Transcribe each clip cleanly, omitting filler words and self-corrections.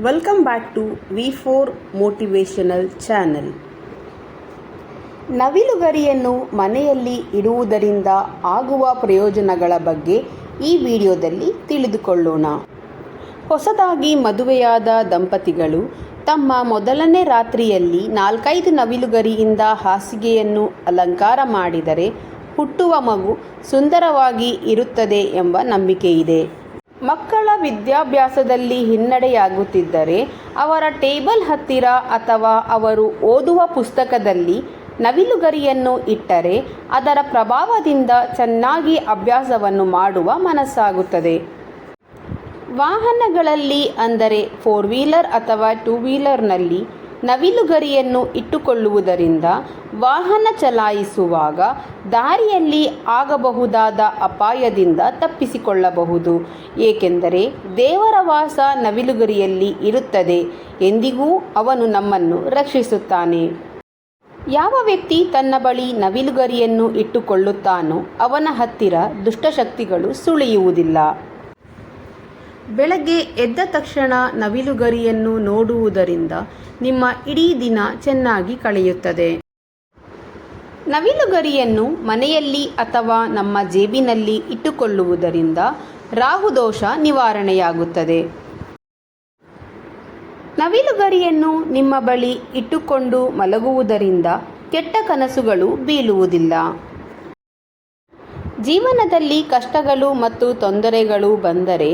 Welcome back to V4 motivational channel. ನವಿಲುಗರಿಯನ್ನು ಮನೆಯಲ್ಲಿ ಇಡುವುದರಿಂದ ಆಗುವ ಪ್ರಯೋಜನಗಳ ಬಗ್ಗೆ ಈ ವಿಡಿಯೋದಲ್ಲಿ ತಿಳಿದುಕೊಳ್ಳೋಣ. ಹೊಸದಾಗಿ ಮದುವೆಯಾದ ದಂಪತಿಗಳು ತಮ್ಮ ಮೊದಲನೇ ರಾತ್ರಿಯಲ್ಲಿ 4-5 ನವಿಲುಗರಿಯಿಂದ ಹಾಸಿಗೆಯನ್ನು ಅಲಂಕಾರ ಮಾಡಿದರೆ ಹುಟ್ಟುವ ಮಗು ಸುಂದರವಾಗಿ ಇರುತ್ತದೆ ಎಂಬ ನಂಬಿಕೆಯಿದೆ. ಮಕ್ಕಳ ವಿದ್ಯಾಭ್ಯಾಸದಲ್ಲಿ ಹಿನ್ನಡೆಯಾಗುತ್ತಿದ್ದರೆ ಅವರ ಟೇಬಲ್ ಹತ್ತಿರ ಅಥವಾ ಅವರು ಓದುವ ಪುಸ್ತಕದಲ್ಲಿ ನವಿಲುಗರಿಯನ್ನು ಇಟ್ಟರೆ ಅದರ ಪ್ರಭಾವದಿಂದ ಚೆನ್ನಾಗಿ ಅಭ್ಯಾಸವನ್ನು ಮಾಡುವ ಮನಸ್ಸಾಗುತ್ತದೆ. ವಾಹನಗಳಲ್ಲಿ ಅಂದರೆ 4 ವೀಲರ್ ಅಥವಾ 2 ವೀಲರ್ನಲ್ಲಿ ನವಿಲುಗರಿಯನ್ನು ಇಟ್ಟುಕೊಳ್ಳುವುದರಿಂದ ವಾಹನ ಚಲಾಯಿಸುವಾಗ ದಾರಿಯಲ್ಲಿ ಆಗಬಹುದಾದ ಅಪಾಯದಿಂದ ತಪ್ಪಿಸಿಕೊಳ್ಳಬಹುದು. ಏಕೆಂದರೆ ದೇವರ ವಾಸ ನವಿಲುಗರಿಯಲ್ಲಿ ಇರುತ್ತದೆ. ಎಂದಿಗೂ ಅವನು ನಮ್ಮನ್ನು ರಕ್ಷಿಸುತ್ತಾನೆ. ಯಾವ ವ್ಯಕ್ತಿ ತನ್ನ ಬಳಿ ನವಿಲುಗರಿಯನ್ನು ಇಟ್ಟುಕೊಳ್ಳುತ್ತಾನೋ ಅವನ ಹತ್ತಿರ ದುಷ್ಟಶಕ್ತಿಗಳು ಸುಳಿಯುವುದಿಲ್ಲ. ಬೆಳಗ್ಗೆ ಎದ್ದ ತಕ್ಷಣ ನವಿಲುಗರಿಯನ್ನು ನೋಡುವುದರಿಂದ ನಿಮ್ಮ ಇಡೀ ದಿನ ಚೆನ್ನಾಗಿ ಕಳೆಯುತ್ತದೆ. ನವಿಲುಗರಿಯನ್ನು ಮನೆಯಲ್ಲಿ ಅಥವಾ ನಮ್ಮ ಜೇಬಿನಲ್ಲಿ ಇಟ್ಟುಕೊಳ್ಳುವುದರಿಂದ ರಾಹುದೋಷ ನಿವಾರಣೆಯಾಗುತ್ತದೆ. ನವಿಲುಗರಿಯನ್ನು ನಿಮ್ಮ ಬಳಿ ಇಟ್ಟುಕೊಂಡು ಮಲಗುವುದರಿಂದ ಕೆಟ್ಟ ಕನಸುಗಳು ಬೀಳುವುದಿಲ್ಲ. ಜೀವನದಲ್ಲಿ ಕಷ್ಟಗಳು ಮತ್ತು ತೊಂದರೆಗಳು ಬಂದರೆ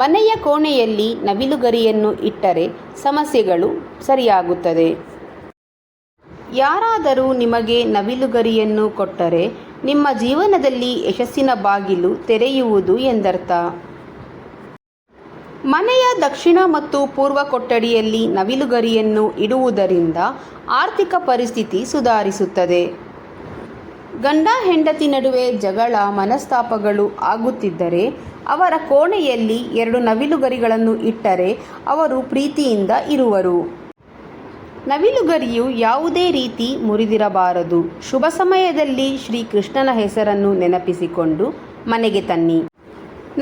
ಮನೆಯ ಕೋಣೆಯಲ್ಲಿ ನವಿಲುಗರಿಯನ್ನು ಇಟ್ಟರೆ ಸಮಸ್ಯೆಗಳು ಸರಿಯಾಗುತ್ತದೆ. ಯಾರಾದರೂ ನಿಮಗೆ ನವಿಲುಗರಿಯನ್ನು ಕೊಟ್ಟರೆ ನಿಮ್ಮ ಜೀವನದಲ್ಲಿ ಯಶಸ್ಸಿನ ಬಾಗಿಲು ತೆರೆಯುವುದು ಎಂದರ್ಥ. ಮನೆಯ ದಕ್ಷಿಣ ಮತ್ತು ಪೂರ್ವ ಕೊಠಡಿಯಲ್ಲಿ ನವಿಲುಗರಿಯನ್ನು ಇಡುವುದರಿಂದ ಆರ್ಥಿಕ ಪರಿಸ್ಥಿತಿ ಸುಧಾರಿಸುತ್ತದೆ. ಗಂಡ ಹೆಂಡತಿ ನಡುವೆ ಜಗಳ ಮನಸ್ತಾಪಗಳು ಆಗುತ್ತಿದ್ದರೆ ಅವರ ಕೋಣೆಯಲ್ಲಿ 2 ನವಿಲುಗರಿಗಳನ್ನು ಇಟ್ಟರೆ ಅವರು ಪ್ರೀತಿಯಿಂದ ಇರುವರು. ನವಿಲುಗರಿಯು ಯಾವುದೇ ರೀತಿ ಮುರಿದಿರಬಾರದು. ಶುಭ ಸಮಯದಲ್ಲಿ ಶ್ರೀಕೃಷ್ಣನ ಹೆಸರನ್ನು ನೆನಪಿಸಿಕೊಂಡು ಮನೆಗೆ ತನ್ನಿ.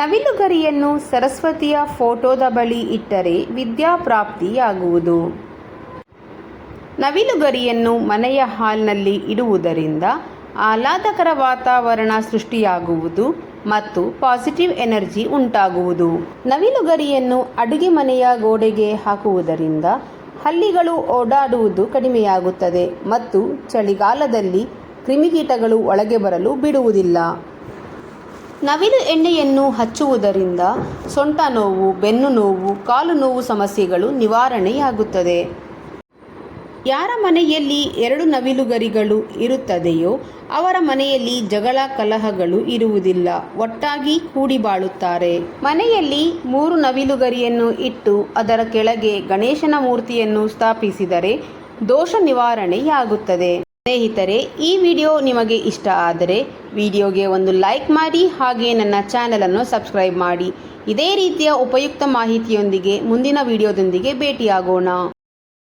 ನವಿಲುಗರಿಯನ್ನು ಸರಸ್ವತಿಯ ಫೋಟೋದ ಬಳಿ ಇಟ್ಟರೆ ವಿದ್ಯಾಪ್ರಾಪ್ತಿಯಾಗುವುದು. ನವಿಲುಗರಿಯನ್ನು ಮನೆಯ ಹಾಲ್ನಲ್ಲಿ ಇಡುವುದರಿಂದ ಆಹ್ಲಾದಕರ ವಾತಾವರಣ ಸೃಷ್ಟಿಯಾಗುವುದು ಮತ್ತು ಪಾಸಿಟಿವ್ ಎನರ್ಜಿ ಉಂಟಾಗುವುದು. ನವಿಲುಗರಿಯನ್ನು ಅಡುಗೆ ಮನೆಯ ಗೋಡೆಗೆ ಹಾಕುವುದರಿಂದ ಹಲ್ಲಿಗಳು ಓಡಾಡುವುದು ಕಡಿಮೆಯಾಗುತ್ತದೆ ಮತ್ತು ಚಳಿಗಾಲದಲ್ಲಿ ಕ್ರಿಮಿಕೀಟಗಳು ಒಳಗೆ ಬರಲು ಬಿಡುವುದಿಲ್ಲ. ನವಿಲು ಎಣ್ಣೆಯನ್ನು ಹಚ್ಚುವುದರಿಂದ ಸೊಂಟ ನೋವು, ಬೆನ್ನು ನೋವು, ಕಾಲು ನೋವು ಸಮಸ್ಯೆಗಳು ನಿವಾರಣೆಯಾಗುತ್ತದೆ. ಯಾರ ಮನೆಯಲ್ಲಿ 2 ನವಿಲುಗರಿಗಳು ಇರುತ್ತದೆಯೋ ಅವರ ಮನೆಯಲ್ಲಿ ಜಗಳ ಕಲಹಗಳು ಇರುವುದಿಲ್ಲ. ಒಟ್ಟಾಗಿ ಕೂಡಿ ಬಾಳುತ್ತಾರೆ. ಮನೆಯಲ್ಲಿ 3 ನವಿಲುಗರಿಯನ್ನು ಇಟ್ಟು ಅದರ ಕೆಳಗೆ ಗಣೇಶನ ಮೂರ್ತಿಯನ್ನು ಸ್ಥಾಪಿಸಿದರೆ ದೋಷ ನಿವಾರಣೆಯಾಗುತ್ತದೆ. ಸ್ನೇಹಿತರೆ, ಈ ವಿಡಿಯೋ ನಿಮಗೆ ಇಷ್ಟ ಆದರೆ ವಿಡಿಯೋಗೆ ಒಂದು ಲೈಕ್ ಮಾಡಿ, ಹಾಗೆ ನನ್ನ ಚಾನಲನ್ನು ಸಬ್ಸ್ಕ್ರೈಬ್ ಮಾಡಿ. ಇದೇ ರೀತಿಯ ಉಪಯುಕ್ತ ಮಾಹಿತಿಯೊಂದಿಗೆ ಮುಂದಿನ ವಿಡಿಯೋದೊಂದಿಗೆ ಭೇಟಿಯಾಗೋಣ.